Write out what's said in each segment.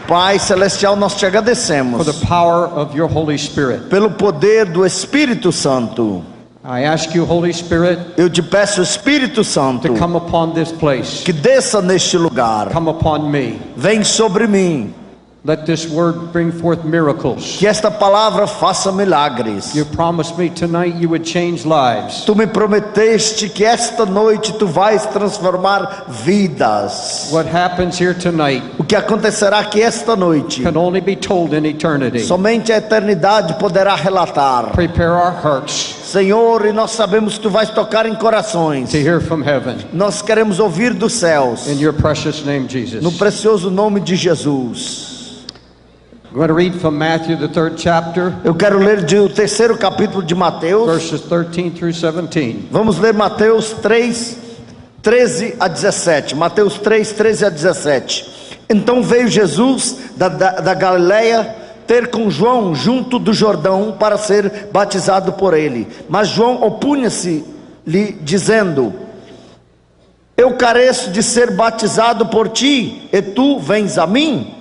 Pai celestial, nós te for agradecemos the power of your Holy Spirit. pelo poder do Espírito Santo. I ask you, Holy Spirit, Eu te peço, Espírito Santo, to come upon this place. que desça neste lugar. Come upon me. Vem sobre mim. Let this word bring forth miracles. Que esta palavra faça milagres. You promised me tonight you would change lives. Tu me prometeste que esta noite tu vais transformar vidas. What happens here tonight O que acontecerá aqui esta noite, can only be told in eternity. somente a eternidade poderá relatar. Prepare our hearts Senhor, e nós sabemos que tu vais tocar em corações. to hear from heaven. Nós queremos ouvir dos céus. In your precious name, Jesus. No precioso nome de Jesus. I'm going to read from Matthew, the 3rd chapter, Eu quero ler o terceiro capítulo de Mateus. verses 13 through 17. Vamos ler Mateus 3, 13 a 17. Mateus 3, 13 a 17. Então veio Jesus da Galileia ter com João junto do Jordão para ser batizado por ele. Mas João opunha-se-lhe, dizendo: Eu careço de ser batizado por ti, e tu vens a mim?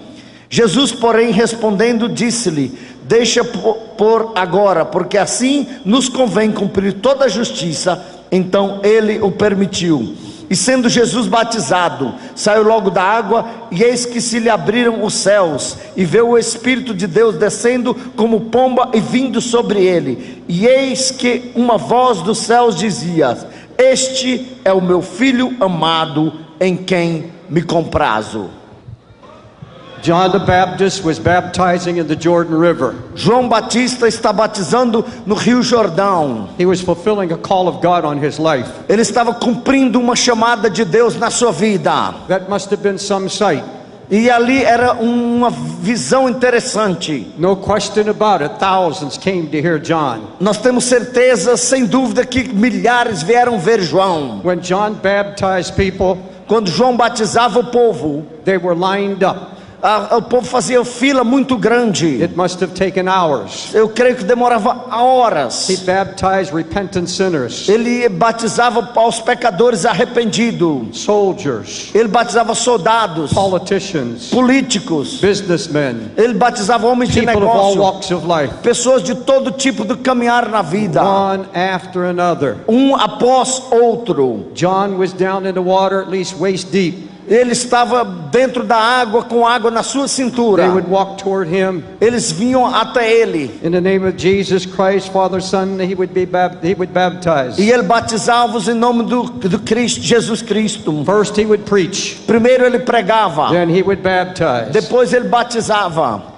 Jesus, porém, respondendo, disse-lhe: Deixa por agora, porque assim nos convém cumprir toda a justiça. Então ele o permitiu. E sendo Jesus batizado, saiu logo da água, e eis que se lhe abriram os céus, e veio o Espírito de Deus descendo como pomba e vindo sobre ele. E eis que uma voz dos céus dizia: Este é o meu Filho amado, em quem me comprazo. John the Baptist was baptizing in the Jordan River. João Batista está batizando no Rio Jordão. He was fulfilling a call of God on his life. Ele estava cumprindo uma chamada de Deus na sua vida. That must have been some sight. E ali era uma visão interessante. No question about it, thousands came to hear John. Nós temos certeza, sem dúvida, que milhares vieram ver João. When John baptized people, Quando João batizava o povo, they were lined up. o povo fazia fila muito grande. It must have taken hours. Eu creio que demorava horas. He baptized repentant sinners, Ele batizava aos pecadores arrependidos. soldiers, Ele batizava soldados, politicians, políticos. businessmen, Ele batizava homens de people of all negócio, walks of life, pessoas de todo tipo de caminhar na vida, one after another. um após outro. John was down in the water at least waist deep. Ele estava dentro da água, com água na sua cintura. They would walk toward him. Eles vinham até ele, In the name of Jesus Christ, Father, Son, he would baptize. e ele batizava-os em nome do Cristo, Jesus Cristo. First he would preach, Primeiro ele pregava, then he would baptize. depois ele batizava.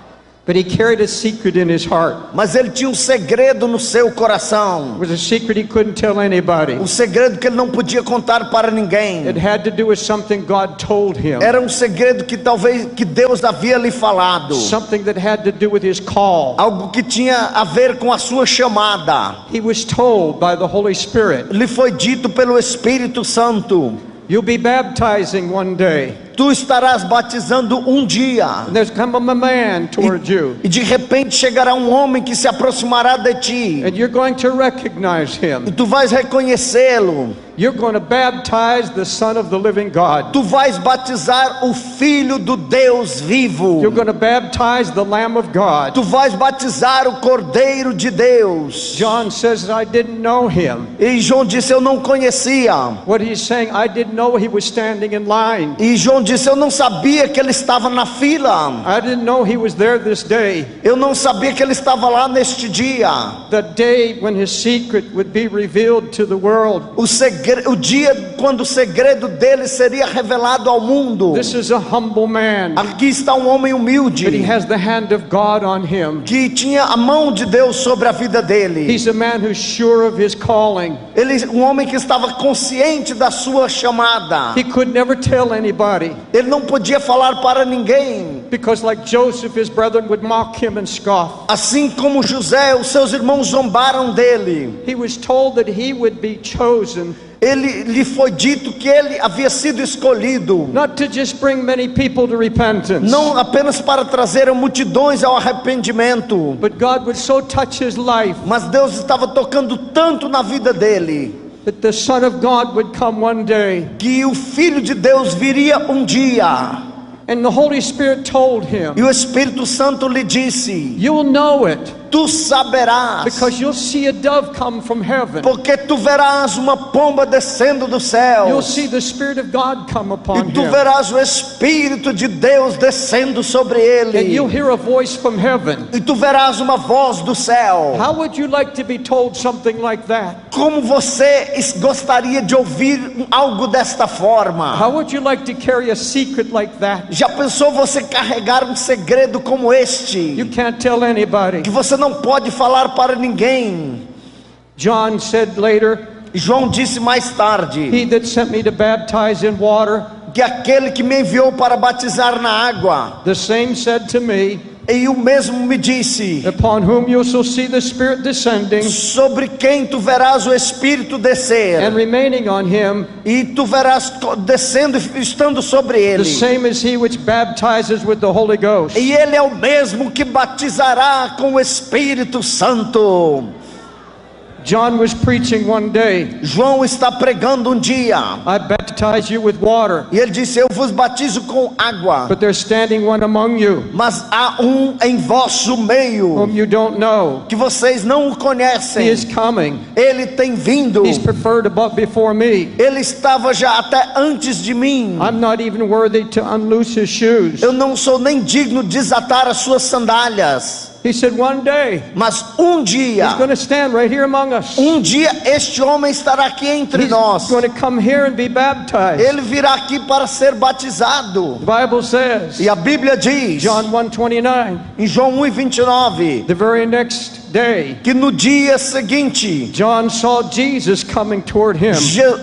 But he carried a secret in his heart. Mas ele tinha um segredo no seu coração, It was a secret he couldn't tell anybody. um segredo que ele não podia contar para ninguém. It had to do with something God told him. Era um segredo que talvez que Deus havia lhe falado, Something that had to do with his call. algo que tinha a ver com a sua chamada. He was told by the Holy Spirit, Lhe foi dito pelo Espírito Santo: you'll be baptizing one day. tu estarás batizando um dia, And there's come a man toward you. e de repente chegará um homem que se aproximará de ti, And you're going to recognize e him. tu vais reconhecê-lo. You're going to baptize the Son of the living God. Tu vais batizar o Filho do Deus vivo. You're going to baptize the Lamb of God. Tu vais batizar o Cordeiro de Deus. John says, I didn't know him. E João disse: eu não conhecia. What he's saying, I didn't know he was standing in line. E João disse: eu não sabia que ele estava na fila. I didn't know he was there this day. Eu não sabia que ele estava lá neste dia. The day when his secret would be revealed to the world. O dia quando o segredo dele seria revelado ao mundo. This is a humble man, Aqui está um homem humilde, but he has the hand of God on him. que tinha a mão de Deus sobre a vida dele. He's a man who's sure of his calling. Um homem que estava consciente da sua chamada. He could never tell anybody, Ele não podia falar para ninguém. because like Joseph, his brethren would mock him and scoff. Assim como José, os seus irmãos zombaram dele. He was told that he would be chosen Lhe foi dito que ele havia sido escolhido, not to just bring many people to repentance, não apenas para trazer multidões ao arrependimento, but God would so touch his life mas Deus estava tocando tanto na vida dele, that the Son of God would come one day que o Filho de Deus viria um dia And the Holy Spirit told him, E o Espírito Santo lhe disse: you'll know it, tu saberás, because you'll see a dove come from heaven. porque tu verás uma pomba descendo do céu. You'll see the Spirit of God come upon E tu him. verás o Espírito de Deus descendo sobre And ele. you'll hear a voice from heaven. E tu verás uma voz do céu. How would you like to be told something like that? Como você gostaria de ouvir algo desta forma? How would you like to carry a secret like that? Já pensou você carregar um segredo como este? You can't tell anybody. Que você não pode falar para ninguém. John said later, E João disse mais tarde he that sent me to baptize in water, que aquele que me enviou para batizar na água, the same said to me, e o mesmo me disse: upon whom you shall see the Spirit descending sobre quem tu verás o Espírito descer, and remaining on him, e tu verás descendo e estando sobre the ele. same as he which baptizes with the Holy Ghost. E ele é o mesmo que batizará com o Espírito Santo. John was preaching one day, João está pregando um dia, I baptize you with water, e ele disse: eu vos batizo com água, but there's standing one among you mas há um em vosso meio whom you don't know. que vocês não o He conhecem. is coming. Ele tem vindo, He's preferred above before me. ele estava já até antes de mim. I'm not even worthy to unloose his shoes. Eu não sou nem digno de desatar as suas sandálias. He said one day Mas um dia, he's going to stand right here among us. este homem estará aqui entre He's nós. going to come here and be baptized. Ele virá aqui para ser batizado. The Bible says, E a Bíblia diz, John 1:29, em João 1:29, the very next day, que no dia seguinte, John saw Jesus coming toward him.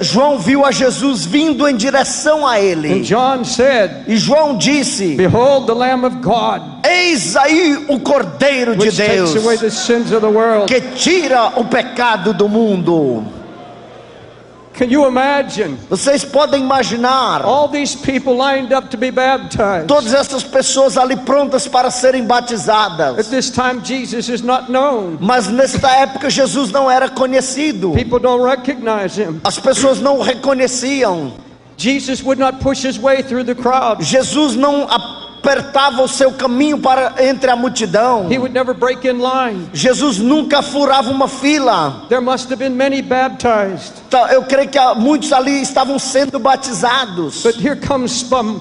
João viu a Jesus vindo em direção a And ele. John said, E João disse: behold the Lamb of God, eis aí o Cordeiro de which takes away Deus, the sins of the world. que tira o pecado do mundo. Can you imagine Vocês podem imaginar all these people lined up to be baptized? todas essas pessoas ali prontas para serem At batizadas. this time Jesus is not known. Mas nesta época Jesus não era conhecido. People don't recognize him. As pessoas não o reconheciam. Jesus would not push his way through the crowd. Jesus não apertava o seu caminho para entre a multidão. He would never break in line. Jesus nunca furava uma fila. There must have been many baptized. Então, eu creio que muitos ali estavam sendo batizados. But here comes some,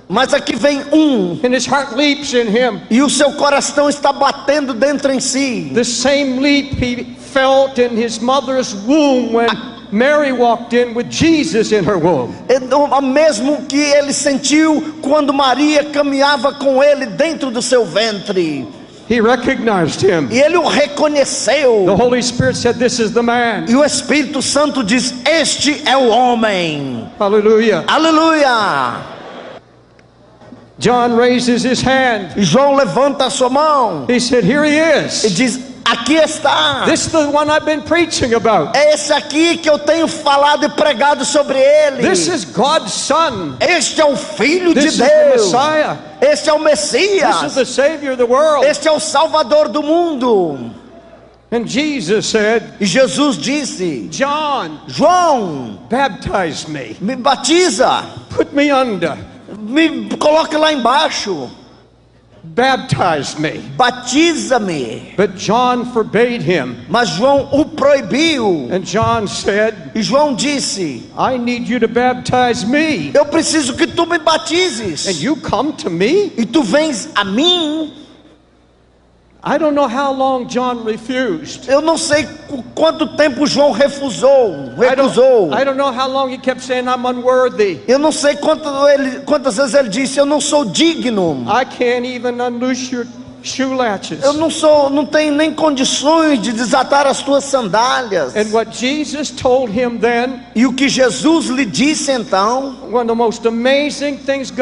Mas aqui vem um, and his heart leaps in him. e o seu coração está batendo dentro em si. The same leap he felt in his mother's womb when Mary walked in with Jesus in her womb. O mesmo que ele sentiu quando Maria caminhava com ele dentro do seu ventre. He recognized him. E ele o reconheceu. The Holy Spirit said, this is the man. E o Espírito Santo diz: este é o homem. Hallelujah. Aleluia. John raises his hand. E João levanta a sua mão He said, here he e is. diz: aqui está. This is the one I've been preaching about. É esse aqui que eu tenho falado e pregado sobre ele. This is God's Son. Este é o Filho This de is the Deus. Messiah. Este é o This is Messias. the Savior of the world. Este é o Salvador do mundo. And Jesus said, E Jesus disse: John, João, baptize me. me batiza, Put me under. me coloque lá embaixo, Baptize me. batiza-me. But John forbade him. Mas João o proibiu. And John said, E João disse: I need you to baptize me. eu preciso que tu me And batizes. you come to me? E tu vens a mim. I don't know how long John refused. Eu não sei quanto tempo João recusou. I don't know how long he kept saying, I'm unworthy. Eu não sei quantas vezes ele disse: eu não sou digno. I can't even unloose your shoe latches. Eu não tenho nem condições de desatar as tuas sandálias. And what Jesus told him then, E o que Jesus lhe disse então, one of the most amazing things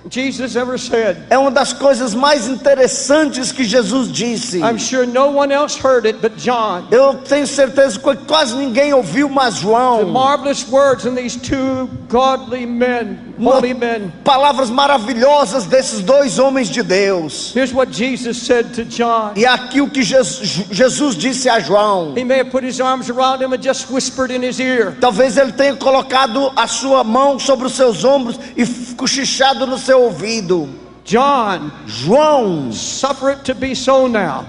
Jesus ever said. é uma das coisas mais interessantes que Jesus disse. I'm sure no one else heard it but John. Eu tenho certeza que quase ninguém ouviu, mas The João. marvelous words in these two godly men holy men. Palavras maravilhosas desses dois homens de Deus. Here's what Jesus said to John. E aqui o que Jesus disse a João. He may have put his arms around him and just whispered in his ear. Talvez ele tenha colocado a sua mão sobre os seus ombros e cochichado no seu ouvido. João, suffer it to be so now.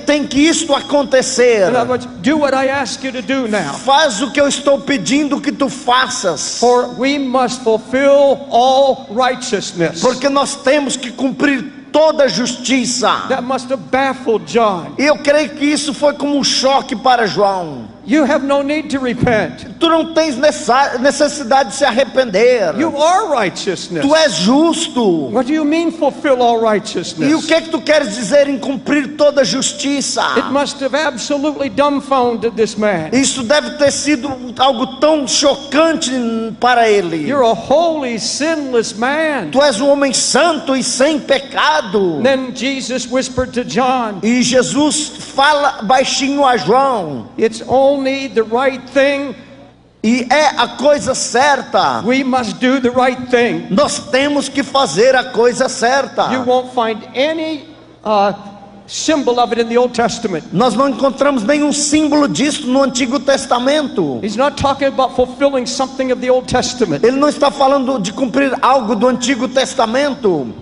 Tem que isto acontecer. In other words, do what I ask you to do now. Faz o que eu estou pedindo que tu faças. For we must fulfill all righteousness. Porque nós temos que cumprir toda a justiça. That must have baffled John. E eu creio que isso foi como um choque para João. You have no need to repent. Tu não tens necessidade de se arrepender. You are righteousness. Tu és justo. What do you mean fulfill all righteousness? E o que é que tu queres dizer em cumprir toda a justiça? It must have absolutely dumbfounded this man. Isso deve ter sido algo tão chocante para ele. You're a holy, sinless man. Tu és um homem santo e sem pecado. Then Jesus whispered to John. E Jesus fala baixinho a João. It's only the right thing. E é a coisa certa. We must do the right thing. Nós temos que fazer a coisa certa. You won't find any symbol of it in the Old Testament. Nós não encontramos nenhum símbolo disso no Antigo Testamento. He's not talking about fulfilling something of the Old Testament. Ele não está falando de cumprir algo do Antigo Testamento.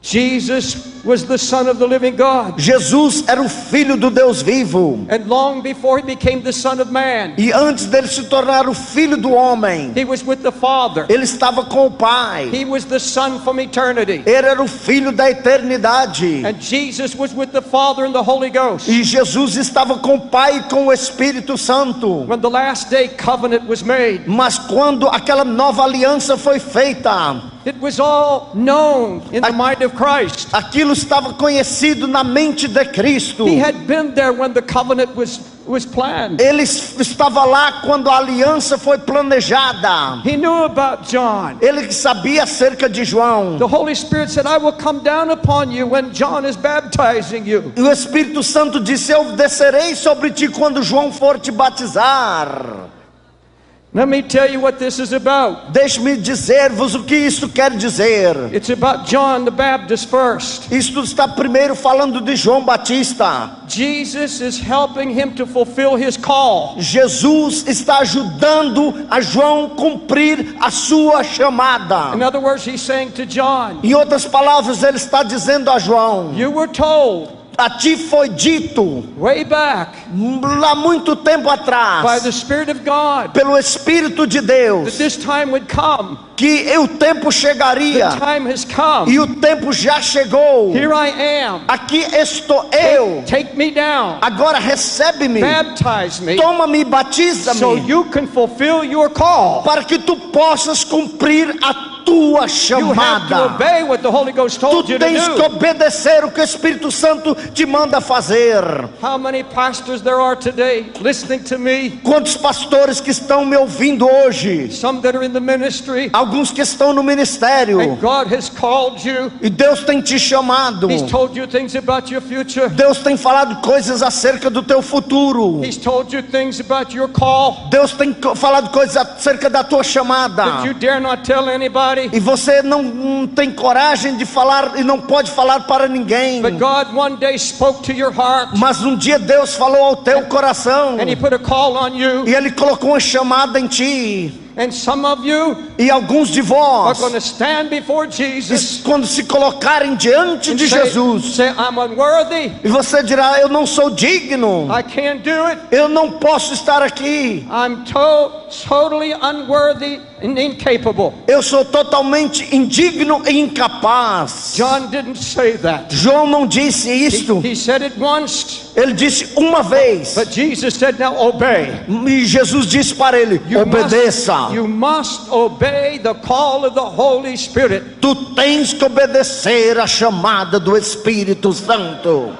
Jesus was the Son of the living God. Jesus era o filho do Deus vivo. And long before he became the Son of Man, e antes dele se tornar o filho do homem, he was with the Father. Ele estava com o Pai. He was the Son from eternity. Ele era o filho da eternidade. And Jesus was with the Father and the Holy Ghost. E Jesus estava com o Pai e com o Espírito Santo. When the last day covenant was made, mas quando aquela nova aliança foi feita, it was all known in the mind of Christ. Aquilo estava conhecido na mente de Cristo. He had been there when the covenant was planned. Ele estava lá quando a aliança foi planejada. He knew about John. Ele sabia acerca de João. The Holy Spirit said, I will come down upon you when John is baptizing you. E o Espírito Santo disse: eu descerei sobre ti quando João for te batizar. Let me tell you what this is about. Deixe-me dizer-vos o que isso quer dizer. It's about John the Baptist first. Isto está primeiro falando de João Batista. Jesus is helping him to fulfill his call. Jesus está ajudando a João cumprir a sua chamada. In other words, he's saying to John, em outras palavras, ele está dizendo a João: you were told, a ti foi dito, way back, lá muito tempo atrás, by the Spirit of God, pelo Espírito de Deus, that this time would come. Que o tempo chegaria. The time has come. E o tempo já chegou. Here I am. Aqui estou eu. Take me down. Agora recebe-me. Baptize me. Toma-me, batiza-me. So you can fulfill your call. Para que tu possas cumprir a tua chamada. You have to obey what the Holy Ghost told tu you to tens do. que obedecer o que o Espírito Santo te manda fazer. How many pastors there are today listening to me? Quantos pastores que estão me ouvindo hoje? Some that are in the ministry. Alguns que estão no ministério. And God has called you. E Deus tem te chamado. He's told you things about your future. Deus tem falado coisas acerca do teu futuro. He's told you things about your call. Deus tem falado coisas acerca da tua chamada. That you dare not tell anybody. E você não tem coragem de falar e não pode falar para ninguém. But God one day spoke to your heart. Mas um dia Deus falou ao teu coração. And he put a call on you. E ele colocou uma chamada em ti. And some of you e alguns de vós are going to stand before Jesus, quando se colocarem diante de Jesus, say, I'm unworthy. E você dirá: eu não sou digno. I can't do it. Eu não posso estar aqui. I'm totally unworthy and incapable. Eu sou totalmente indigno e incapaz. John didn't say that. João não disse isto. He said it once. Ele disse uma vez. But Jesus said, now obey. E Jesus disse para ele: obedeça. You must obey the call of the Holy Spirit. Tu tens que obedecer a chamada do Espírito Santo.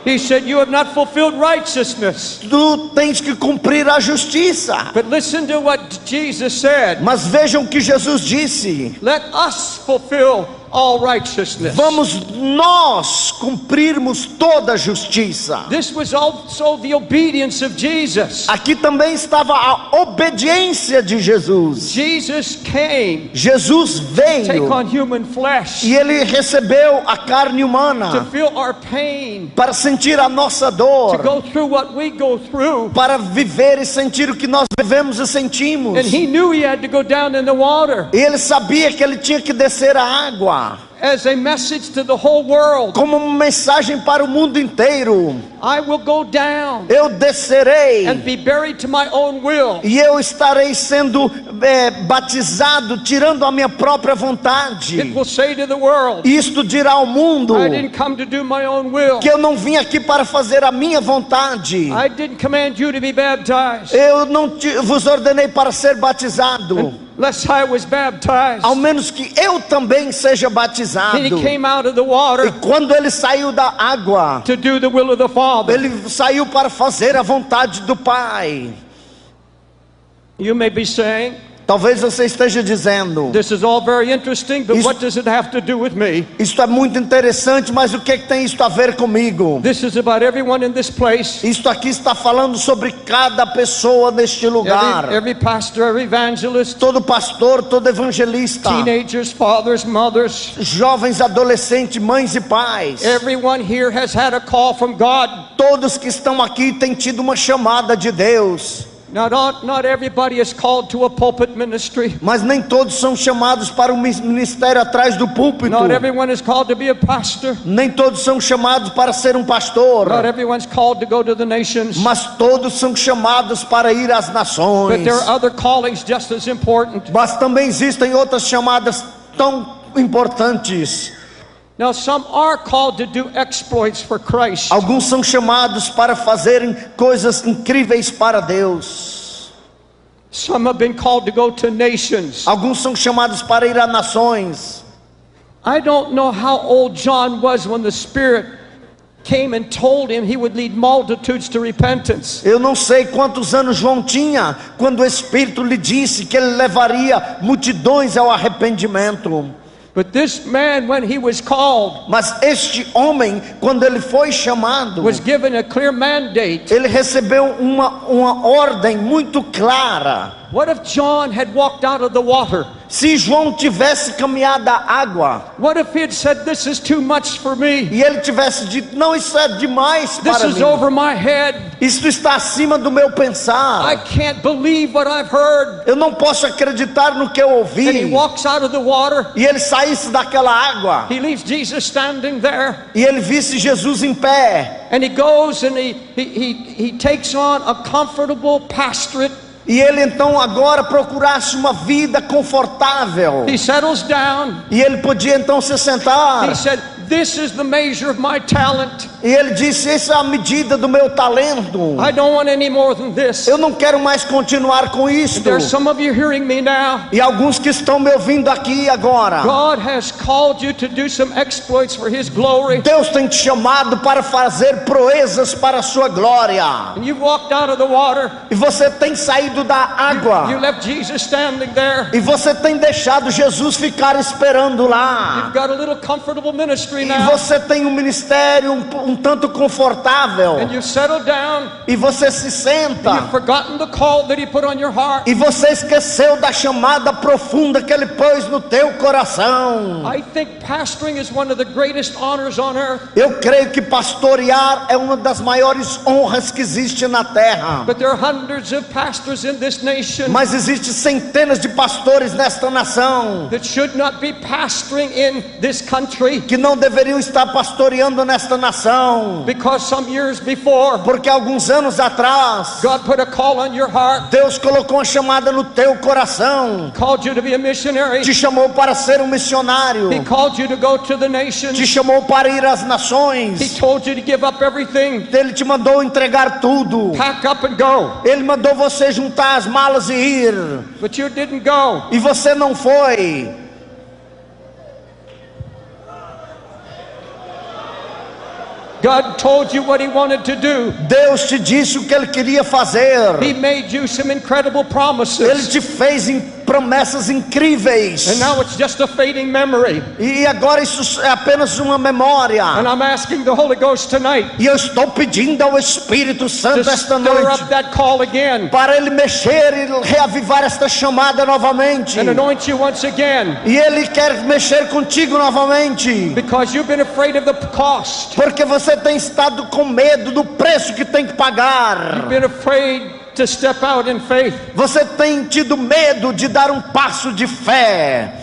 He said, you have not fulfilled righteousness. Tu tens que cumprir a justiça. But listen to what Jesus said. Mas vejam o que Jesus disse. Let us fulfill all righteousness. Vamos nós cumprirmos toda a justiça. This was also the obedience of Jesus. Aqui também estava a obediência de Jesus. Jesus came Jesus to take veio on human flesh e ele recebeu a carne to humana feel our pain, para sentir a nossa to dor, go through what we go through. para viver e sentir o que nós vivemos e sentimos. And he knew he had to go down in the water E ele sabia que ele tinha que descer a água as a message to the whole world. como uma mensagem para o mundo inteiro. I will go down Eu descerei and be buried to my own will. e eu estarei sendo batizado, tirando a minha própria It vontade. will say to the world, Isto dirá ao mundo I didn't come to do my own will. que eu não vim aqui para fazer a minha vontade. I didn't command you to be baptized Eu não vos ordenei para ser batizado, unless I was baptized. ao menos que eu também seja batizado. And he came out of the E water quando ele saiu da água, to do the will of the Father. ele saiu para fazer a vontade do Pai. You may be saying, Talvez você esteja dizendo: this is all very interesting, but what does it have to do with me? isto é muito interessante, mas o que tem isto a ver comigo? This is about everyone in this place. Isto aqui está falando sobre cada pessoa neste lugar. Every pastor, every evangelist, Todo pastor, todo evangelista, teenagers, fathers, mothers. jovens, adolescentes, mães e pais. Everyone here has had a call from God. Todos que estão aqui têm tido uma chamada de Deus. Not everybody is called to a pulpit ministry. Mas nem todos são chamados para um ministério atrás do púlpito. Not everyone is called to be a pastor. Nem todos são chamados para ser um pastor. Not everyone's called to go to the nations. Mas todos são chamados para ir às nações. But there are other callings just as important. Mas também existem outras chamadas tão importantes. Now some are called to do exploits for Christ. Alguns são chamados para fazerem coisas incríveis para Deus. Some have been called to go to nations. Alguns são chamados para ir a nações. I don't know how old John was when the Spirit came and told him he would lead multitudes to repentance. Eu não sei quantos anos João tinha quando o Espírito lhe disse que ele levaria multidões ao arrependimento. But this man, when he was called, Mas este homem, quando ele foi chamado, was given a clear mandate. ele recebeu uma ordem muito clara. What if John had walked out of the water? Se João tivesse caminhado a água What if he had said, this is too much for me? e ele tivesse dito: não, isso é demais This para is mim. over my head. Isso está acima do meu I pensar. can't believe what I've heard. Eu não posso acreditar no que eu ouvi. And he walks out of the water. E ele saísse daquela água He leaves Jesus standing there. e ele visse Jesus em pé. And he goes and he takes on a comfortable pastorate. E ele então agora procurasse uma vida confortável. He settles down. E ele podia então se sentar. He said, this is the measure of my talent. E ele disse: essa é a medida do meu talento. I don't want any more than this. Eu não quero mais continuar com isto. There's some of you hearing me now. E alguns que estão me ouvindo aqui agora. God has called you to do some exploits for His glory. Deus tem te chamado para fazer proezas para a sua glória. And you've walked out of the water. E você tem saído da água. You left Jesus standing there. E você tem deixado Jesus ficar esperando lá. You've got a little comfortable ministry E now. você tem um ministério um tanto confortável. And you've settled down. E você se You've senta. forgotten the call that He put on your heart. E você esqueceu da chamada profunda que Ele pôs no teu coração. I think pastoring is one of the greatest honors on earth. Eu creio que pastorear é uma das maiores honras que existe na terra. But there are hundreds of pastors in this nation Mas existem centenas de pastores nesta nação that should not be pastoring in this country que não deveriam estar pastoreando nesta nação, because some years before porque alguns anos atrás God put a call on your heart, Deus colocou uma chamada no teu coração, called you to be a missionary. te chamou para ser um missionário, He called you to go to the te nations. chamou para ir às He nações, told you to give up everything, Ele te mandou entregar tudo, pack up and go. Ele mandou você juntar as malas e ir, But you didn't go. e você não foi. God told you what He wanted to do. Deus te disse o que Ele queria fazer. He made you some incredible Ele promises. te fez promessas incríveis. And now it's just a fading memory. E agora isso é apenas uma memória. And I'm asking the Holy Ghost tonight E eu estou pedindo ao Espírito to Santo esta stir noite up that call again para Ele mexer e reavivar esta chamada novamente. and anoint you once again, E Ele quer mexer contigo novamente. because you've been afraid of the cost. Porque você tem estado com medo do preço que tem que pagar. You've been afraid to step out in faith. Você tem tido medo de dar um passo de fé.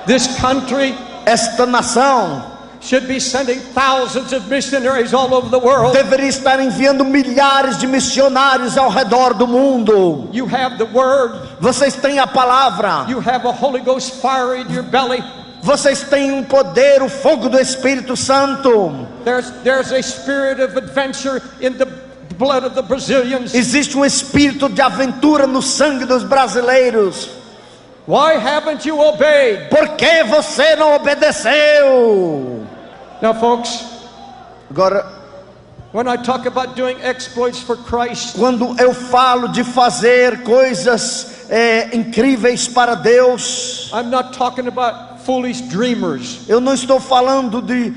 This country Esta nação should be sending thousands of missionaries all over the world. deveria estar enviando milhares de missionários ao redor do mundo. You have the word. Vocês têm a palavra. You have a Holy Ghost fire in your belly. Vocês têm um poder, o fogo do Espírito Santo. There's a spirit of adventure in the blood of the Brazilians. Existe um espírito de aventura no sangue dos brasileiros. Why haven't you obeyed? Por que você não obedeceu? Now, folks, Agora, when I talk about doing exploits for Christ, quando eu falo de fazer coisas incríveis para Deus, I'm not talking about foolish dreamers. eu não estou falando de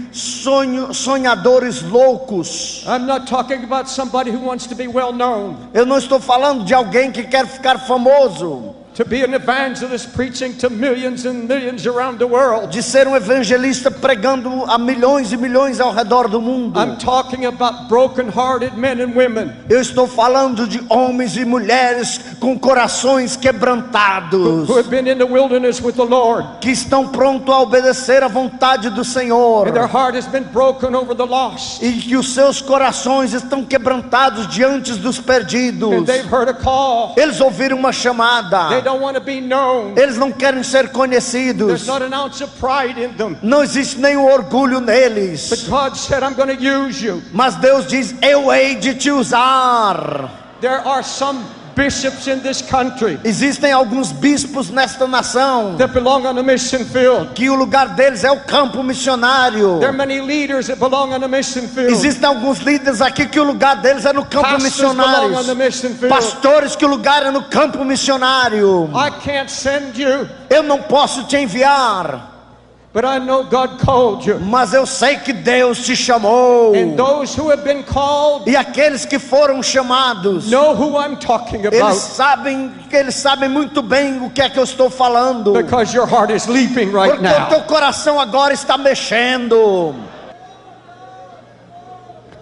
sonhadores loucos. I'm not talking about somebody who wants to be well known, Eu não estou falando de alguém que quer ficar famoso, to be an evangelist preaching to millions and millions around the world. de ser um evangelista pregando a milhões e milhões ao redor do mundo. I'm talking about broken-hearted men and women Eu estou falando de homens e mulheres com corações quebrantados, who have been in the wilderness with the Lord, que estão prontos a obedecer à vontade do Senhor, and their heart has been broken over the lost, e que os seus corações estão quebrantados diante dos perdidos. and they've heard a call. Eles ouviram uma They chamada. don't want to be known. Eles não querem ser There's conhecidos. not an ounce of pride in them. Não existe nenhum orgulho neles. But God said, I'm going to use you. Mas Deus diz: eu hei de te usar. There are some bishops in this country Existem alguns bispos nesta nação that belong on the mission field. que o lugar deles é o campo missionário. There are many leaders that belong on the mission field. Existem alguns líderes aqui que o lugar deles é no campo Pastors belong missionário. on the mission field. Pastores que o lugar é no campo missionário. I can't send you, Eu não posso te enviar, but I know God called you. mas eu sei que Deus te chamou. And those who have been called E aqueles que foram chamados, know who I'm talking about, eles sabem muito bem o que é que eu estou falando. because your heart is leaping right Porque o teu now. coração agora está mexendo.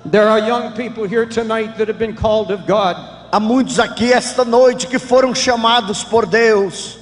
There are young people here tonight that have been called of God. Há muitos aqui esta noite que foram chamados por Deus.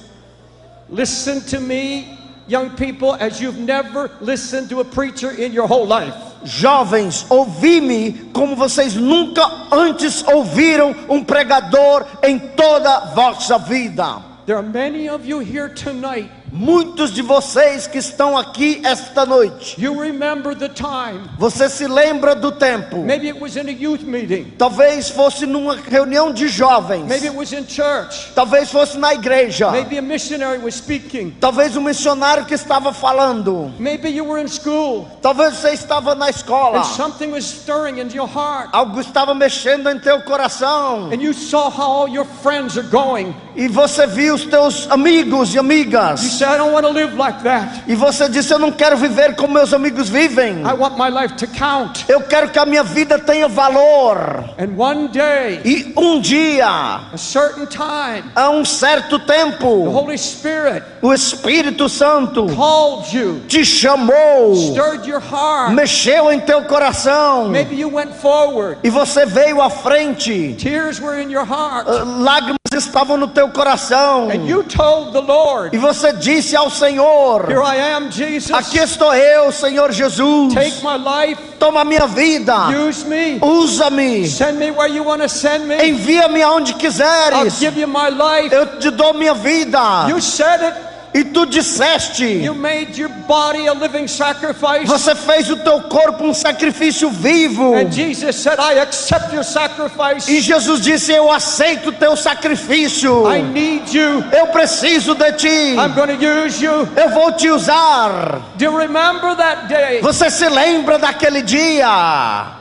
Listen to me, young people, as you've never listened to a preacher in your whole life. Jovens, ouvi-me como vocês nunca antes ouviram um pregador em toda a vossa vida. There are many of you here tonight. Muitos de vocês que estão aqui esta noite, You remember the time. você se lembra do tempo. Maybe it was in a youth meeting. Talvez fosse numa reunião de jovens. Maybe it was in church. Talvez fosse na igreja. Maybe a missionary was speaking. Talvez um missionário que estava falando. Maybe you were in school Talvez você estava na escola. and something was stirring in your heart. Algo estava mexendo em teu coração. And you saw how all your friends are going. E você viu os teus amigos e You amigas. said, I don't want to live like that. E você disse: eu não quero viver como meus amigos vivem. I want my life to count. Eu quero que a minha vida tenha valor. And one day, E um dia, a certain time, a um certo the tempo, Holy Spirit o Espírito Santo called you, te chamou, stirred your heart. mexeu em teu coração. Maybe you went forward. E você veio à frente. Tears were in your heart. Lágrimas estavam no teu coração. And you told the Lord, E você disse ao Senhor: here I am, Jesus. aqui estou eu, Senhor Jesus. Take my life. Toma a minha vida. Use me. Usa-me. Send me where you want to send me. Envia-me aonde I'll quiseres. give you my life. Eu te dou minha vida. You said it. E tu disseste. You made your body a living sacrifice. Você fez o teu corpo um sacrifício vivo. And Jesus said, I accept your sacrifice. E Jesus disse: eu aceito o teu sacrifício. I need you. Eu preciso de ti. I'm going to use you. Eu vou te usar. Do you remember that day Você se lembra daquele dia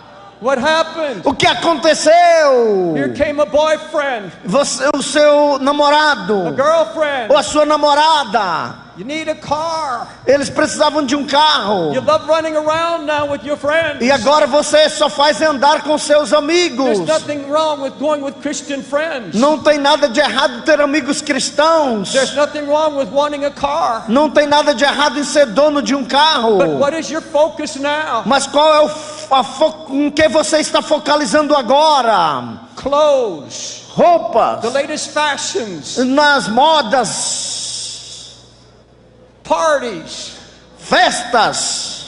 What happened? O que aconteceu? Here came a boyfriend, O seu a namorado, girlfriend. ou a sua namorada, You need a car. eles precisavam de um carro. You love running around now with your friends. E agora você só faz andar com seus There's amigos. nothing wrong with going with Christian friends. Não tem nada de errado ter amigos cristãos. There's nothing wrong with wanting a car. Não tem nada de errado em ser dono de um carro. But what is your focus now? Mas qual é em que você está focalizando agora? Clothes, Roupas, the latest fashions, nas modas, parties. festas.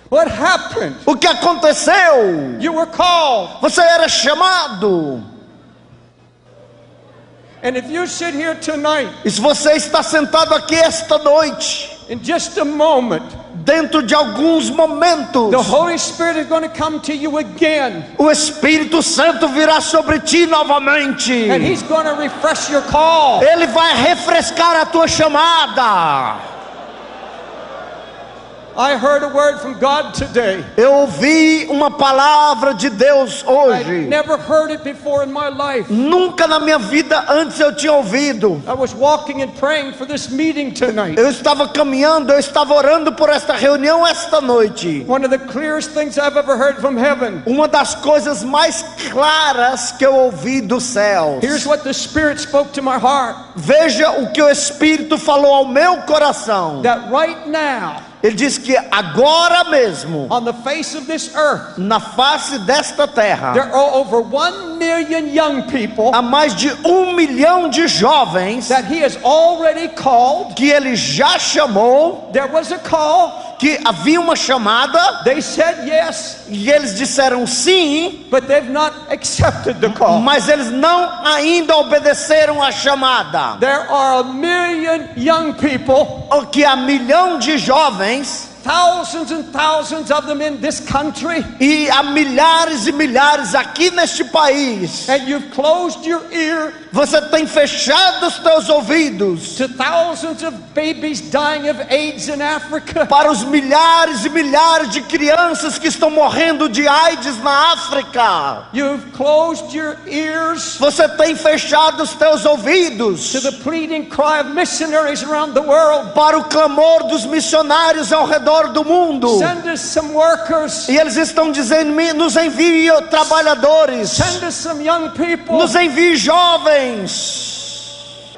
What happened? O que aconteceu? You were called. Você era chamado. And if you sit here tonight, E se você está sentado aqui esta noite, in just a moment, dentro de alguns momentos, the Holy Spirit is going to come to you again. o Espírito Santo virá sobre ti novamente. And He's going to refresh your call. Ele vai refrescar a tua chamada. I heard a word from God today. Eu ouvi uma palavra de Deus I hoje. never heard it before in my life. Nunca na minha vida antes eu tinha ouvido. I was walking and praying for this meeting tonight. Eu estava caminhando, eu estava orando por esta reunião esta noite. One of the clearest things I've ever heard from heaven. Uma das coisas mais claras que eu ouvi do céu. Here's what the Spirit spoke to my heart. Veja o que o Espírito falou ao meu coração. That right now, Ele diz que agora mesmo, on the face of this earth, na face desta terra, there are over 1 million young people há mais de 1 milhão de jovens that He has already called. que Ele já chamou, There was a call. que havia uma chamada, They said yes, e eles disseram sim, but they've not accepted the call. mas eles não ainda obedeceram à chamada. There are 1 million young people, O que há 1 milhão de jovens, thousands and thousands of them in this country, e há milhares e milhares aqui neste país. and you've closed your ear Você tem fechado os teus ouvidos to thousands of babies dying of AIDS in Africa. para os milhares e milhares de crianças que estão morrendo de AIDS na África. You've closed your ears Você tem fechado os teus ouvidos to the pleading cry of missionaries around the world. para o clamor dos missionários ao redor do mundo. Send us some workers. E eles estão dizendo: nos envie trabalhadores, Send us some young people. nos envie jovens.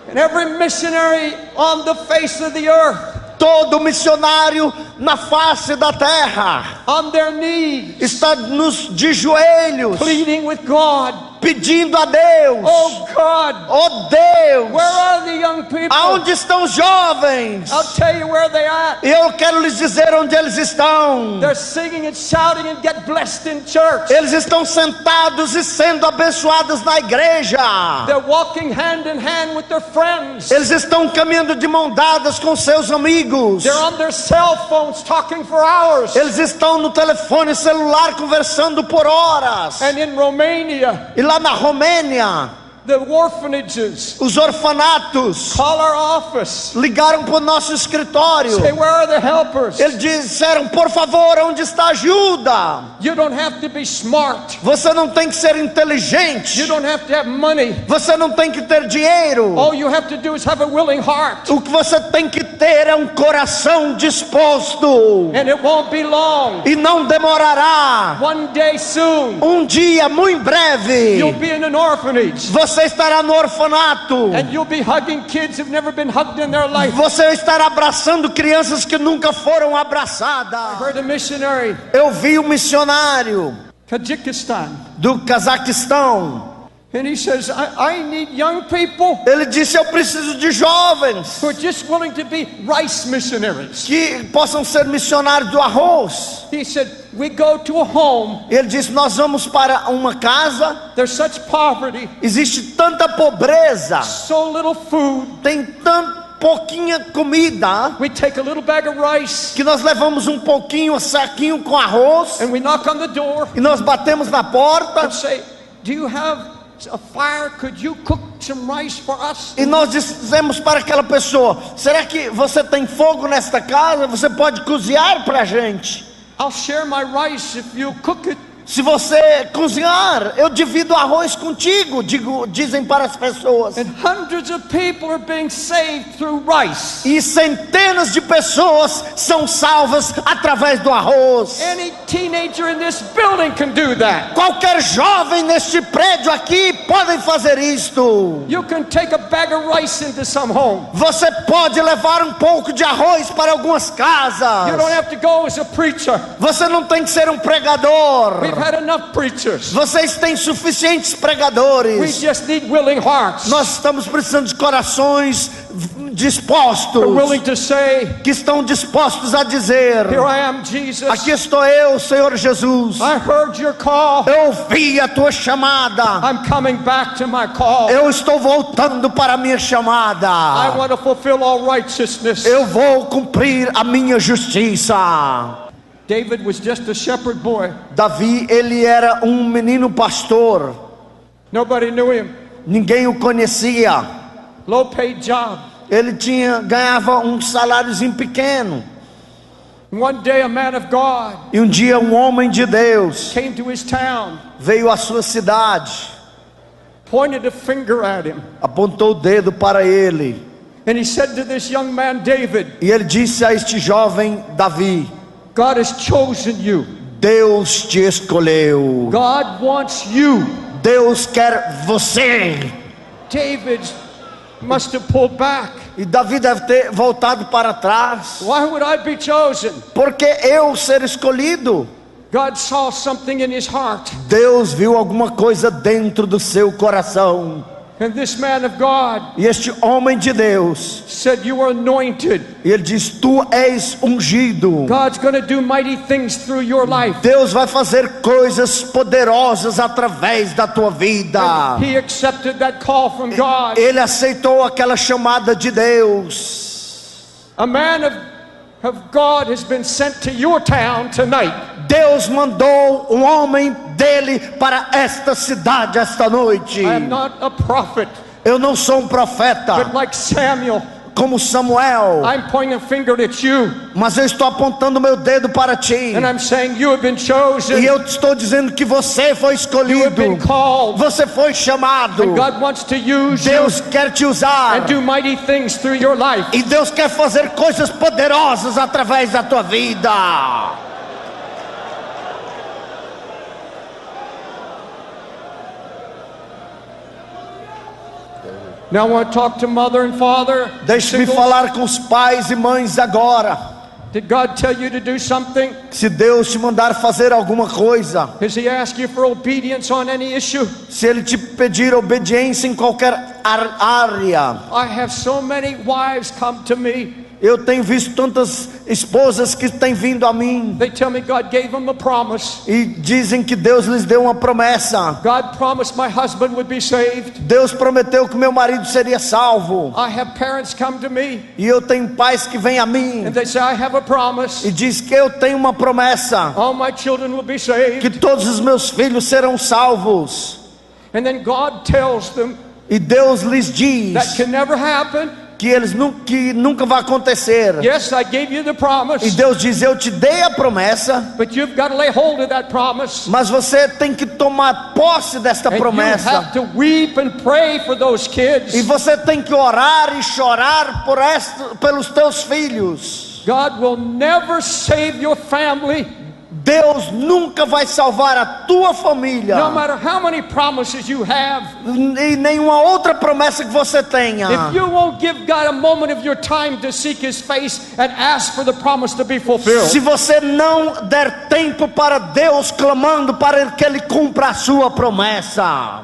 And every missionary on the face of the earth, Todo missionário na face da terra on their knees, está de joelhos, pleading with God. pedindo a Deus: Oh God, oh Deus, where are the young people? aonde estão os jovens? I'll tell you where they are. E eu quero lhes dizer onde eles estão. They're singing and shouting and get blessed in church. Eles estão sentados e sendo abençoados na igreja. They're walking hand in hand with their friends. Eles estão caminhando de mão dadas com seus amigos. They're on their cell phones talking for hours. Eles estão no telefone celular conversando por horas. And in Romania, E lá na Romênia, the orphanages os orfanatos call our office. ligaram para o nosso escritório. Say, where are the helpers? Eles disseram: por favor, onde está a ajuda? You don't have to be smart. Você não tem que ser You inteligente. don't have to have money. Você não tem que ter dinheiro. All you have to do is have a willing heart. O que você tem que ter é um coração disposto. And it won't be long. E não demorará. One day soon, Um dia muito breve, you'll be in an orphanage. você estará no orfanato. And you'll be hugging kids who've never been hugged in their life. Você estará abraçando crianças que nunca foram abraçadas. Heard a missionary, Eu vi um missionário Tajikistan, do Cazaquistão. and he says, I need young people Ele disse: eu preciso de jovens who are just willing to be rice missionaries. que possam ser missionários do arroz. He said, we go to a home, Ele disse: nós vamos para uma casa, there's such poverty, existe tanta pobreza, so little food. tem tão pouquinha comida, We take a little bag of rice que nós levamos um pouquinho, um saquinho com arroz, and we knock on the door e nós batemos na porta, and say, do you have a fire? Could you cook some rice for us? e nós dizemos para aquela pessoa: será que você tem fogo nesta casa? Você pode cozinhar para a gente? I'll share my rice if you cook it. Se você cozinhar, eu divido arroz contigo, dizem para as pessoas. And hundreds of people are being saved through rice. E centenas de pessoas são salvas através do arroz. Any teenager in this building can do that. Qualquer jovem neste prédio aqui pode fazer isto. You can take a bag of rice into some home. Você pode levar um pouco de arroz para algumas You casas. don't have to go as a preacher. Você não tem que ser um pregador. We've had enough preachers. Vocês têm suficientes We pregadores. just need willing hearts. Nós estamos precisando de corações They're dispostos, willing to say, que estão dispostos a dizer: here I am, Jesus. aqui estou eu, Senhor Jesus. I heard your call. Eu ouvi a tua chamada. I'm coming back to my call. Eu estou voltando para a minha I chamada. want to fulfill all righteousness. Eu vou cumprir a minha justiça. David was just a shepherd boy. Davi, ele era um menino pastor. Nobody knew him. Ninguém o conhecia. Low paid job. Ele ganhava um saláriozinho pequeno. One day a man of God E um dia um homem de Deus came to his town, veio à sua cidade, pointed a finger at him, apontou o dedo para ele. and he said to this young man, David, E ele disse a este jovem Davi: God has chosen you. Deus te escolheu. God wants you. Deus quer você. David must have pulled back. E Davi deve ter voltado para trás. Why would I be chosen? Porque eu ser escolhido? God saw something in his heart. Deus viu alguma coisa dentro do seu coração. And this man of God E este homem de Deus, said, you are anointed. e ele diz: tu és ungido. God's going to do mighty things through your life. Deus vai fazer coisas poderosas através da tua vida. He accepted that call from God. Ele aceitou aquela chamada de Deus. A man of God has been sent to your town tonight. Deus mandou um homem dele para esta cidade esta noite. I am not a prophet, Eu não sou um profeta but like Samuel, como Samuel, I'm pointing a finger at you, mas eu estou apontando meu dedo para ti. and I'm saying you have been E chosen. eu te estou dizendo que você foi You have escolhido. been called. Você foi chamado. And God wants to use you Deus quer te usar. and do mighty things through your life. E Deus quer fazer coisas poderosas através da tua vida. Now I want to talk to mother and father. Deixe-me Singles. falar com os pais e mães agora. Did God tell you to do something? Se Deus te mandar fazer alguma coisa, Has He asked you for obedience on any issue? se Ele te pedir obediência em qualquer área. I have so many wives come to me. Eu tenho visto tantas esposas que têm vindo a mim They tell me God gave them a promise. e dizem que Deus lhes deu uma promessa. God promised my husband would be saved. Deus prometeu que meu marido seria salvo. I have parents come to me E eu tenho pais que vêm a mim and they say, I have a promise. e diz que eu tenho uma promessa, All my children will be que saved. todos os meus filhos serão salvos. And then God tells them E Deus lhes diz that can never happen. que nunca vai acontecer. Yes, I gave you the E promise, Deus diz: eu te dei a promessa, but you've got to lay hold of that promise. mas você tem que tomar posse desta And you promessa. have to weep and pray for those kids. E você tem que orar e chorar pelos teus filhos. God will never save your family, Deus nunca vai salvar a tua família. no matter how many promises you have. E nenhuma outra promessa que você tenha. If you won't give God a moment of your time to seek His face and ask for the promise to be fulfilled. Se você não der tempo para Deus, clamando para que Ele cumpra a sua promessa.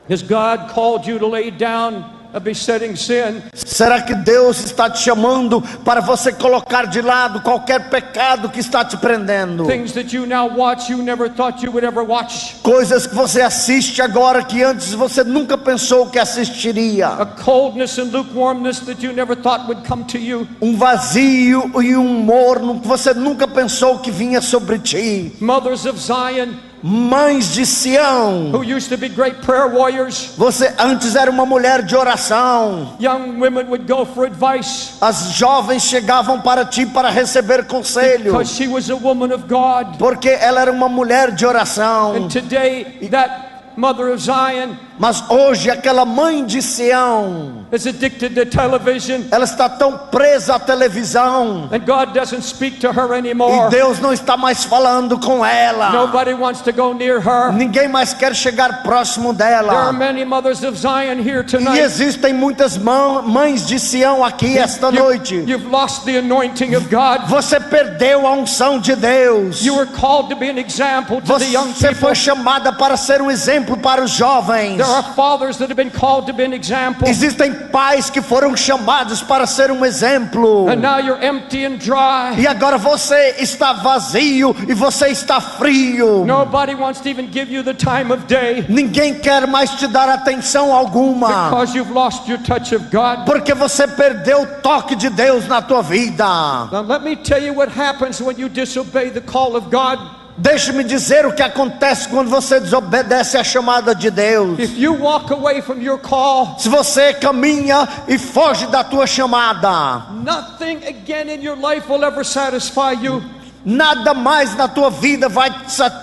Has God called you to lay down a besetting sin? Será que Deus está te chamando para você colocar de lado qualquer pecado que está te prendendo? Things that you now watch you never thought you would ever watch. Coisas que você assiste agora que antes você nunca pensou que assistiria. A coldness and lukewarmness that you never thought would come to you. Um vazio e um morno que você nunca pensou que vinha sobre ti. Mothers of Zion, Mães de Sião, who used to be great prayer warriors. você antes era uma mulher de oração. Young women would go for advice As jovens chegavam para ti para receber conselho, because she was a woman of God. porque ela era uma mulher de oração. And today, that mother of Zion Mas hoje aquela mãe de Sião, is addicted to television, ela está tão presa à televisão, and God doesn't speak to her e anymore. Deus não está mais falando com ela. Nobody wants to go near her. Ninguém mais quer chegar próximo There are dela. many mothers of Zion here E tonight. existem muitas mães de Sião aqui esta noite. You've lost the anointing of God. Você perdeu a unção de Deus. You were called to be an example to the young Você people. foi chamada para ser um exemplo para os jovens. There are fathers that have been called to be an example. Existem pais que foram chamados para ser um exemplo. And now you're empty and dry. E agora você está vazio e você está frio. Nobody wants to even give you the time of day Ninguém quer mais te dar atenção alguma, because you've lost your touch of God. porque você perdeu o toque de Deus na tua vida. Now let me tell you what happens when you disobey the call of God. Deixe-me dizer o que acontece quando você desobedece à chamada de Deus. If you walk away from your call, Se você caminha e foge da tua chamada, nothing again in your life will ever satisfy you. nada mais na tua vida vai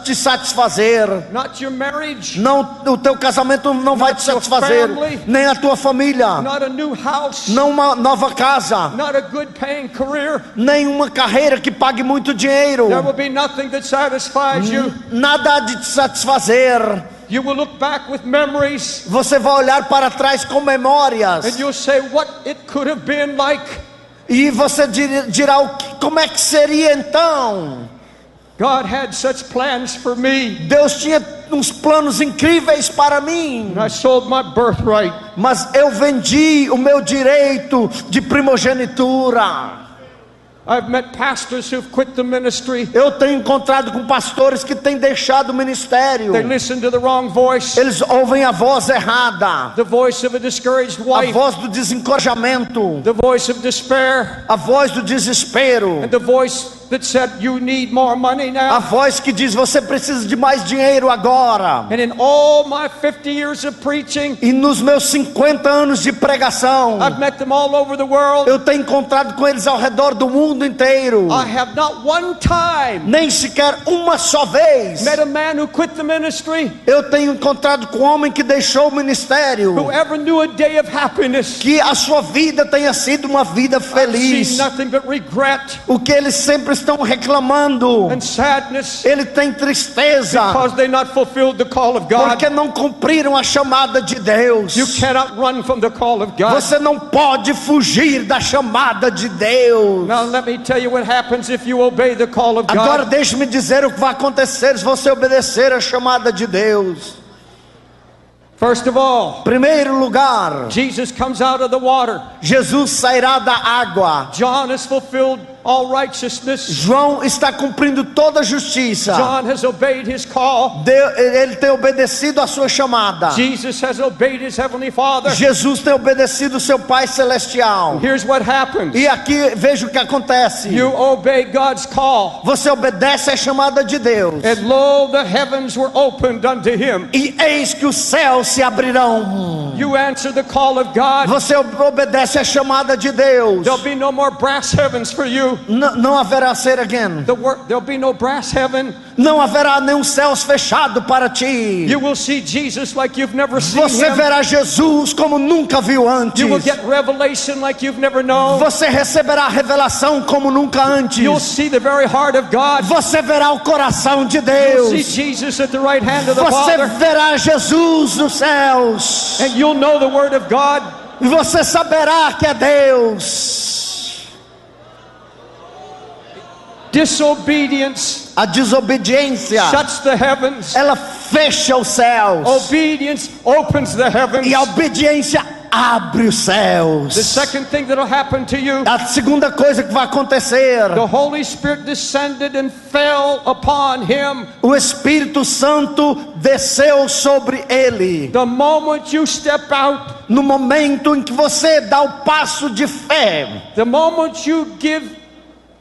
te satisfazer. Not your marriage, Não, o teu casamento não vai te satisfazer, nem a tua família, not a new house, não uma nova casa, not a good paying career. nem uma carreira que pague muito dinheiro. There will be nothing that satisfies you. Nada há de te satisfazer. You will look back with memories Você vai olhar para trás com memórias, and you'll say what it could have been like. e você dirá como é que seria então. God had such plans for me. Deus tinha uns planos incríveis para mim, And I sold my birthright. mas eu vendi o meu direito de primogenitura. I've met pastors who've quit the ministry. Eu tenho encontrado com pastores que têm deixado o ministério. They listen to the wrong voice, Eles ouvem a voz errada, the voice of a discouraged a wife, voz do desencorajamento, the voice of despair, a voz do desespero, and the voice that said you need more money a now. voz que diz você precisa de mais dinheiro agora. And in all my 50 years of preaching, E nos meus 50 anos de pregação, I've met them all over the world. eu tenho encontrado com eles ao redor do mundo inteiro. I have not one time Nem sequer uma só vez met a man who quit the ministry eu tenho encontrado com um homem que deixou o ministério, who ever knew a day of happiness. que a sua vida tenha sido uma vida I've feliz. seen nothing but regret O que eles sempre estão reclamando, and sadness ele tem tristeza, because they not fulfilled the call of God. porque não cumpriram a chamada de Deus. You cannot run from the call of God. Você não pode fugir da chamada de Deus. Now let me tell you what happens if you obey the call of Agora God. deixe-me dizer o que vai acontecer se você obedecer a chamada de Deus. First of all, Primeiro lugar, Jesus comes out of the water. Jesus sairá da água. John has fulfilled all righteousness. João está cumprindo toda a justiça. John has obeyed his call. Ele tem obedecido a sua chamada. Jesus has obeyed his heavenly Father. Jesus tem obedecido o seu Pai Celestial. Here's what happens. E aqui veja o que acontece. You obey God's call. Você obedece a chamada de Deus. And lo, the heavens were opened unto him. E eis que os céus se abrirão. You answer the call of God. Você obedece a chamada de Deus. There'll be no more brass heavens for you. Não haverá ser again. There'll be no brass heaven. Não haverá nenhum céus fechado para ti. You will see Jesus like you've never seen Você him. verá Jesus como nunca viu antes. You will get revelation like you've never known. Você receberá revelação como nunca antes. You'll see the very heart of God. Você verá o coração de You'll Deus. see Jesus at the right hand of the Você Father. verá Jesus nos céus. And you'll know the word of God. E você saberá que é Deus. Disobedience A desobediência, shuts the heavens. ela fecha os céus. Obedience opens the heavens. E a obediência abre os céus. The second thing that'll happen to you, A segunda coisa que vai acontecer, the Holy Spirit descended and fell upon him. o Espírito Santo desceu sobre ele. The moment you step out, No momento em que você dá o passo de fé, the moment you give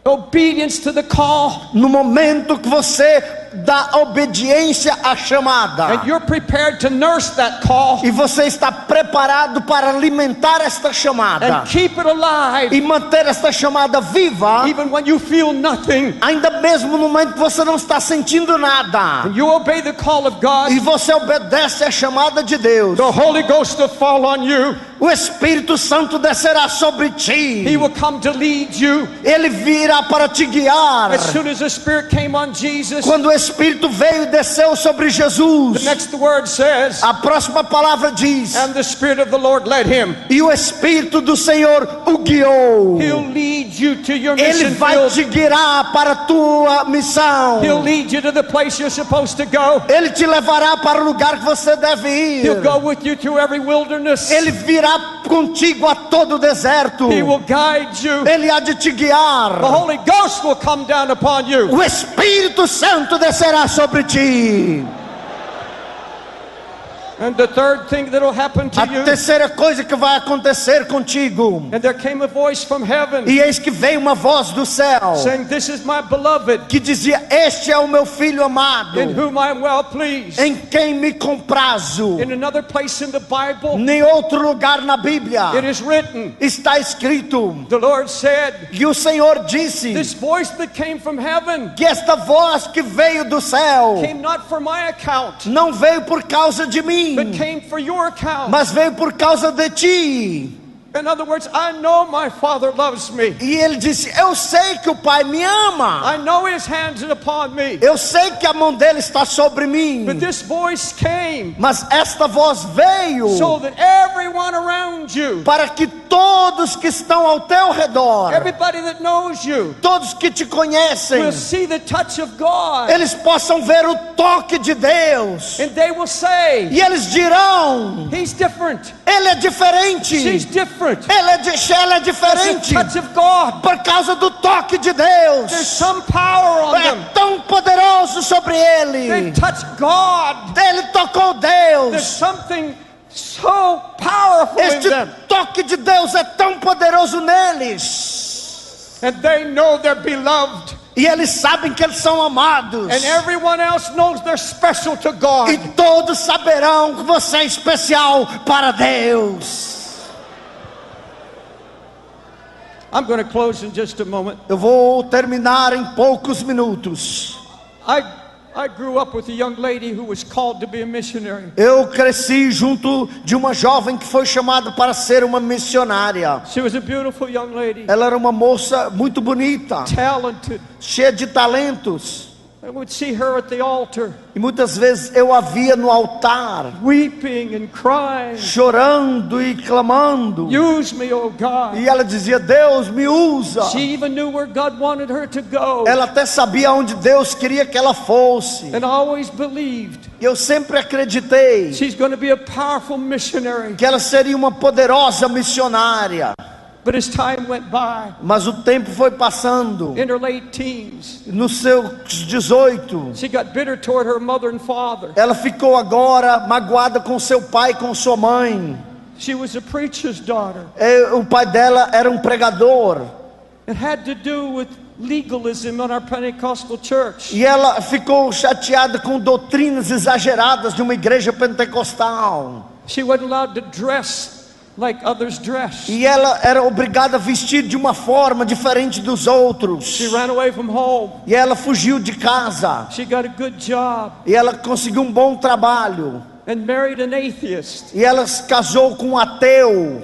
obedience to the call, no momento que você dá obediência à chamada. And you're prepared to nurse that call E você está preparado para alimentar esta chamada and keep it alive, e manter esta chamada viva, even when you feel nothing. ainda mesmo no momento que você não está sentindo nada. And you obey the call of God, E você obedece à chamada de Deus. the Holy Ghost will fall on you. O Espírito Santo descerá sobre ti. He will come to lead you. Ele virá para te guiar. As soon as the Spirit came on Jesus, Quando o Espírito veio e desceu sobre Jesus, the next word says, a próxima palavra diz: and the Spirit of the Lord led him. e o Espírito do Senhor o guiou. He'll lead you to your Ele mission vai field. te guiar para a tua missão. He'll lead you to the place you're supposed to go. Ele te levará para o lugar que você deve ir. He'll go with you to every wilderness. Ele virá contigo a todo o deserto. He will guide you. Ele há de te The guiar. Holy Ghost will come down upon you. O Espírito Santo descerá sobre ti. And the third thing that will happen to A you, terceira coisa que vai acontecer contigo. and there came a voice from heaven E eis que veio uma voz do céu saying, this is my beloved, que dizia: este é o meu filho amado, in whom I am well pleased. em quem me comprazo. In another place in the Bible, Em outro lugar na Bíblia it is written, está escrito, the Lord said, e o Senhor disse, this voice that came from heaven que esta voz que veio do céu came not for my account, não veio por causa de mim, but came for your account. mas veio por causa de ti. In other words, I know my Father loves me. E ele disse: eu sei que o Pai me ama, I know His hands are upon me. eu sei que a mão dele está sobre mim, But this voice came mas esta voz veio so that everyone around you, para que todos que estão ao teu redor, everybody that knows you, todos que te conhecem, will see the touch of God. eles possam ver o toque de Deus. And they will say, E eles dirão: He's different. ele é diferente, She's different. ela é There's diferente, a touch of God. por causa do toque de There's Deus. some power on them. É tão poderoso sobre They ele. touch God. Ele tocou There's Deus. something so powerful in Este them. toque de Deus é tão poderoso neles. And they know they're beloved. E eles sabem que eles são amados. And everyone else knows they're special to E God. todos saberão que você é especial para Deus. I'm going to close in just a moment. Eu vou terminar em poucos minutos. I grew up with a young lady who was called to be a missionary. Eu cresci junto de uma jovem que foi chamada para ser uma missionária. She was a beautiful young lady, Ela era uma moça muito bonita, talented. cheia de talentos. I would see her at the altar, E muitas vezes eu a via no altar, weeping and crying. chorando e clamando. Use me, oh God. E ela dizia: Deus, me usa. She even knew where God wanted her to go. Ela até sabia onde Deus queria que ela fosse. And I always believed E eu sempre acreditei she's going to be a powerful missionary. que ela seria uma poderosa missionária. But as time went by, Mas o tempo foi passando. in her late teens, Nos seus 18, she got bitter toward her mother and father. ela ficou agora magoada com seu pai e com sua mãe. She was a preacher's daughter. O pai dela era um pregador. It had to do with legalism in our Pentecostal church. E ela ficou chateada com doutrinas exageradas de uma igreja pentecostal. She wasn't allowed to dress like others dress. E ela era obrigada a vestir de uma forma diferente dos outros. She ran away from home. E ela fugiu de casa. She got a good job E ela conseguiu um bom trabalho. and married an atheist. E ela se casou com um ateu.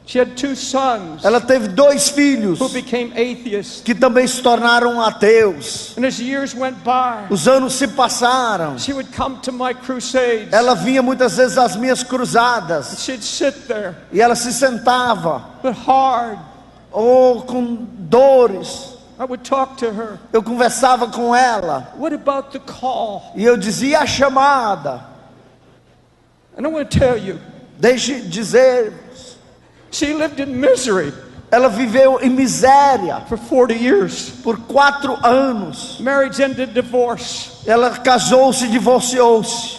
She had 2 sons Ela teve 2 filhos who became atheists. que também se tornaram ateus. And as years went by, Os anos se passaram. she would come to my crusades. Ela vinha muitas vezes às minhas cruzadas. She'd sit there, E ela se sentava, but hard. ou com dores. I would talk to her. Eu conversava com ela. What about the call? E eu dizia: a chamada. And I want to tell you, Deixe dizer, she lived in misery ela viveu em miséria for 40 years. por 4 anos. Marriage ended divorce. Ela casou-se e divorciou-se.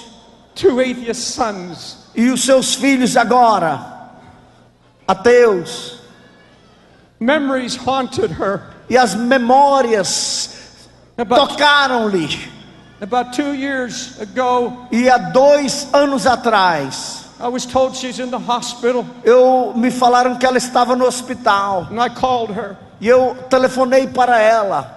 2 atheist sons. E os seus filhos agora, ateus. Memories haunted her. E as memórias Tocaram-lhe. About 2 years ago, E há 2 anos atrás, I was told she's in the hospital, me falaram que ela estava no hospital. and I called her. E eu telefonei para ela.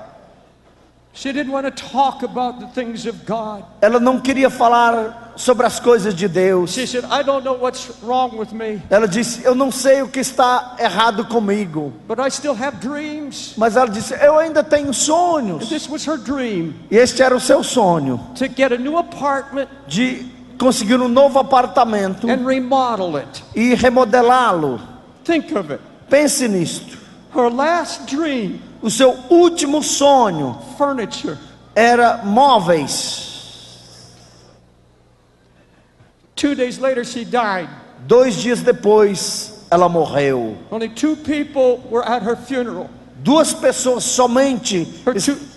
She didn't want to talk about the things of God. Ela não queria falar sobre as coisas de Deus. She said, I don't know what's wrong with me, Ela disse, eu não sei o que está errado comigo. but I still have dreams. Mas ela disse, eu ainda tenho And sonhos. this was her dream, E este era o seu sonho, to get a new apartment de conseguir um novo apartamento and remodel it. e remodelá-lo. Think of it. Pense nisto. Her last dream, O seu último sonho furniture. era móveis. 2 days later, she died. 2 dias depois, ela morreu. Only 2 people were at her funeral. 2 pessoas somente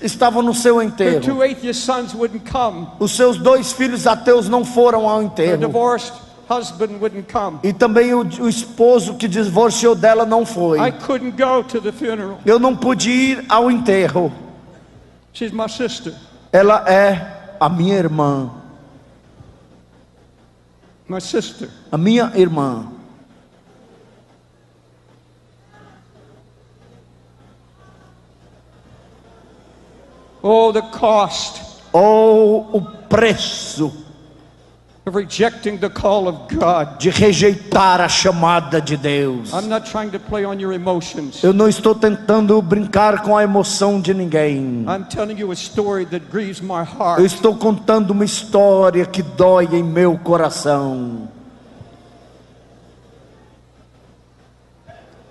estavam no seu Her 2 enterro. atheist sons wouldn't come. Os seus 2 filhos ateus não foram ao Her enterro. divorced husband wouldn't come. E também o esposo que divorciou dela não foi. I couldn't go to the funeral. Eu não pude ir ao enterro. She's my sister. Ela é a minha irmã. My sister. A minha irmã. Oh, the cost Ou o preço of rejecting the call of God. de rejeitar a chamada de Deus. I'm not trying to play on your emotions. Eu não estou tentando brincar com a emoção de ninguém. I'm telling you a story that grieves my Eu heart. estou contando uma história que dói em meu coração.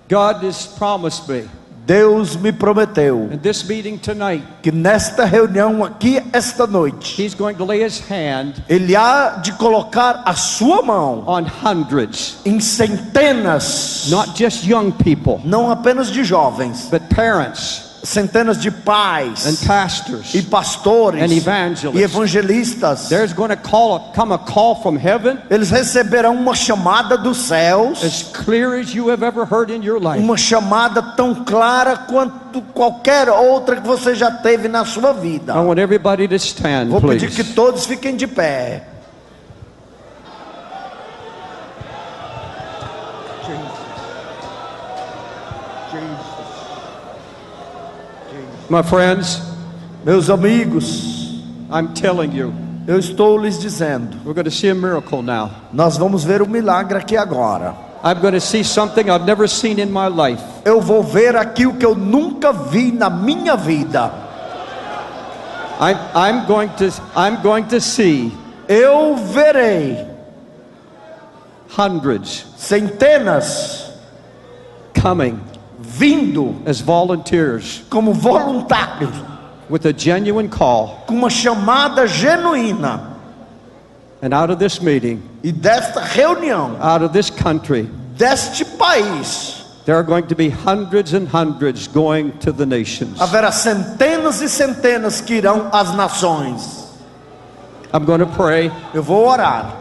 God has promised me Deus me prometeu in this meeting tonight, que nesta reunião aqui, esta noite, He's going to lay His hand Ele há de colocar a sua mão on hundreds, em centenas, not just young people, não apenas de jovens, but parents centenas de and pais pastors e pastores and e evangelists. evangelistas. There's going to come a call from heaven Eles receberão uma chamada dos céus, as clear as you have ever heard in your life. uma chamada tão clara quanto qualquer outra que você já teve na sua vida. I want everybody to stand, Vou pedir que please. todos fiquem de pé. My friends, Meus amigos, I'm telling you, eu estou lhes dizendo, we're going to see a miracle now. nós vamos ver um milagre aqui agora. I'm going to see something I've never seen in my life. Eu vou ver aqui o que eu nunca vi na minha vida. I'm going to see Eu verei hundreds centenas coming vindo as volunteers como voluntários, with a genuine call. com uma chamada genuína. And out of this meeting, E desta reunião, out of this country, deste país, there are going to be hundreds and hundreds going to the nations. haverá centenas e centenas que irão às nações. I'm going to pray, Eu vou orar.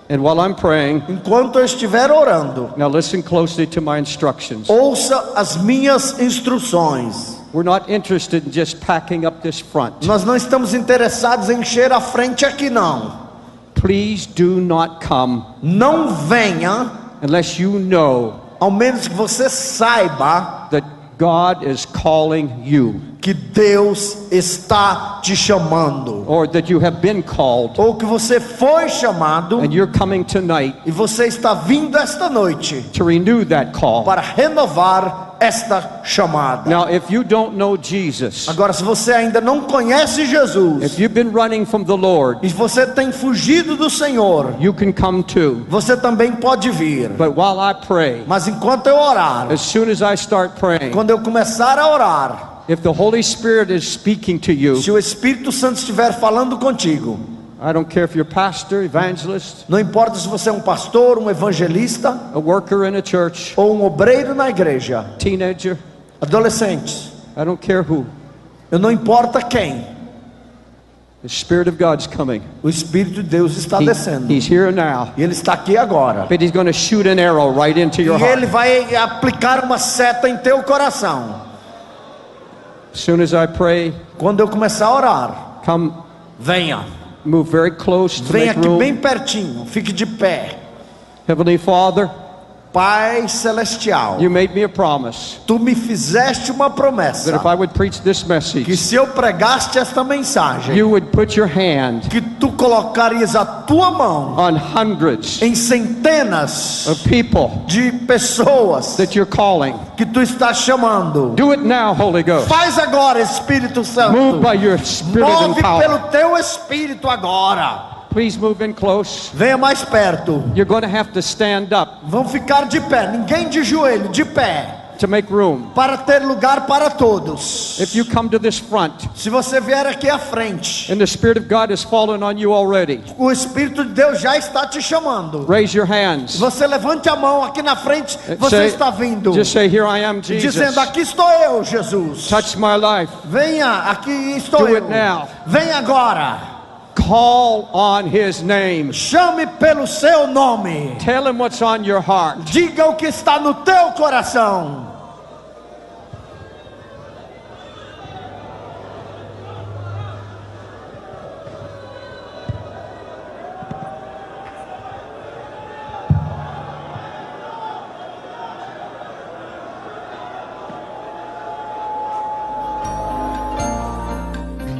and while I'm praying, Enquanto eu estiver orando, now listen closely to my instructions. ouça as minhas instruções. We're not interested in just packing up this front. Nós não estamos interessados em encher a frente aqui não. Please do not come Não venha, unless you know ao menos que você saiba that God is calling you, que Deus está te chamando, or that you have been called ou que você foi chamado and you're coming tonight e você está vindo esta noite to renew that call. para renovar esta chamada. Now, if you don't know Jesus, Agora, se você ainda não conhece Jesus if you've been running from the Lord, e você tem fugido do Senhor, you can come too. você também pode vir. But while I pray, Mas enquanto eu orar, as soon as I start praying, quando eu começar a orar, if the Holy Spirit is speaking to you, se o Espírito Santo estiver falando contigo, I don't care if you're a pastor, evangelist, não importa se você é um pastor, um evangelista a worker in a church, ou um obreiro na igreja, teenager, adolescentes, I don't care who. eu não importa quem, The Spirit of God's coming. o Espírito de Deus está descendo. He's here now. E Ele está aqui agora. But He's going to shoot an arrow right into E your Ele heart. vai aplicar uma seta em teu coração. As soon as I pray, Quando eu começar a orar, come, venha. move very close to Venha make aqui room. bem pertinho. Fique de pé. Heavenly Father, Pai celestial, you made me a promise tu me fizeste uma promessa. that if I would preach this Que message, se eu pregaste esta mensagem, you would put your hand que tu colocarias a tua mão on hundreds em centenas of people de pessoas that you're calling. que tu estás chamando. Do it now, Holy Ghost. Faz agora, Espírito Santo. Move by your spirit and Move power. pelo teu Espírito agora. Please move in close. Venha mais perto. You're going to have to stand up Vão ficar de pé, ninguém de joelho, de pé, to make room. para ter lugar para todos. If you come to this front Se você vier aqui à frente, and the Spirit of God has fallen on you already, o Espírito de Deus já está te chamando. raise your hands. Você levante a mão aqui na frente, você Say- está vindo, Just say, here I am, Jesus. dizendo: aqui estou eu, Jesus. Touch my life. Venha, aqui estou Do eu. it now. Venha agora. Call on His name. Chame pelo seu nome. Tell Him what's on your heart. Diga o que está no teu coração.